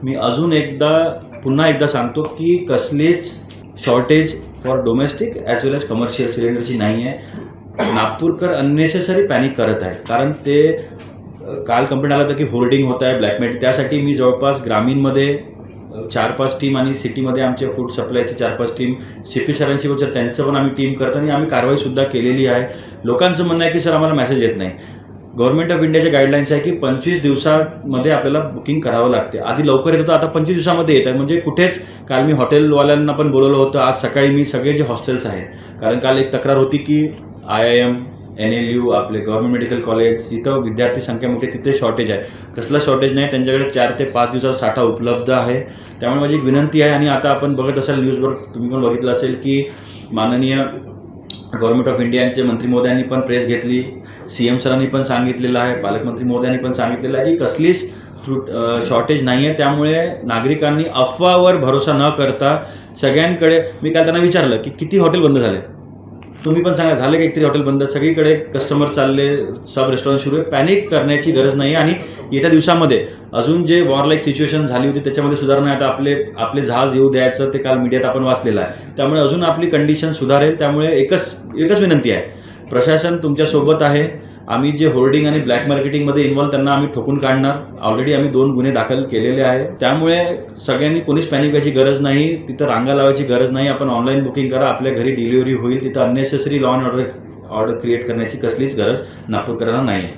मी अजून पुन्हा एकदा सांगतो की कसलीच shortage for domestic as well as commercial सिलेंडरची नाही आहे. नागपूरकर अननेसेसरी पॅनिक करत आहेत, कारण ते काल कंप्लेंट आला होता की होर्डिंग होत आहे, ब्लॅकमेल. त्यासाठी मी जवळपास ग्रामीणमध्ये 4-5 टीम आणि सिटीमध्ये आमचे फूड सप्लायची 4-5 टीम, CP सरांशी बोलतात, त्यांचं पण आम्ही टीम करतो आणि आम्ही कारवाईसुद्धा केलेली आहे. लोकांचं म्हणणं आहे की सर आम्हाला मेसेज येत नाही. गव्हर्नमेंट ऑफ इंडियाचे गाईडलाईन्स आहे की 25 दिवसामध्ये आपल्याला बुकिंग करावं लागते. आधी लवकर येत होतं, आता 25 दिवसामध्ये येत आहे. म्हणजे कुठेच काल मी हॉटेलवाल्यांना पण बोलवलं होतं. आज सकाळी मी सगळे जे हॉस्टेल्स आहेत, कारण काल एक तक्रार होती की IIM, NLU, आपले गव्हर्नमेंट मेडिकल कॉलेज, जिथं विद्यार्थी संख्या मोठी तिथे शॉर्टेज आहे. कसलं शॉर्टेज नाही, त्यांच्याकडे 4 ते 5 दिवसाचा साठा उपलब्ध आहे. त्यामुळे माझी एक विनंती आहे. आणि आता आपण बघत असाल न्यूजवर, तुम्ही पण बघितलं असेल की माननीय गव्हर्नमेंट ऑफ इंडियाचे मंत्री महोदयांनी पण प्रेस घेतली, CM सरांनी पण सांगितलेलं आहे, पालकमंत्री महोदयांनी पण सांगितलेलं आहे की कसलीच शॉर्टेज नाही आहे. त्यामुळे नागरिकांनी अफवावर भरोसा न करता सगळ्यांकडे, मी काल त्यांना विचारलं की किती हॉटेल बंद झाले, तुम्ही पण सांगा झाले का किती हॉटेल बंद, सगळीकडे कस्टमर चालले, सब रेस्टॉरंट सुरू आहे. पॅनिक करण्याची गरज नाही आहे. आणि येत्या दिवसामध्ये अजून जे वॉरलाईक सिच्युएशन झाली होती त्याच्यामध्ये सुधारणा. आता आपले जहाज येऊ द्यायचं ते काल मीडियात आपण वाचलेलं आहे. त्यामुळे अजून आपली कंडिशन सुधारेल. त्यामुळे एकच विनंती आहे, प्रशासन तुमच्यासोबत आहे. आम्ही जे होर्डिंग आणि ब्लॅक मार्केटिंगमध्ये इन्व्हॉल्व त्यांना आम्ही ठोकून काढणार. ऑलरेडी आम्ही 2 गुन्हे दाखल केलेले आहे. त्यामुळे सगळ्यांनी कोणीच पॅनिक व्हायची गरज नाही, तिथं रांगा लावायची गरज नाही. आपण ऑनलाईन बुकिंग करा, आपल्या घरी डिलिव्हरी होईल. तिथं unnecessary law and order create करण्याची कसलीच गरज नागपूरकरांना नाही.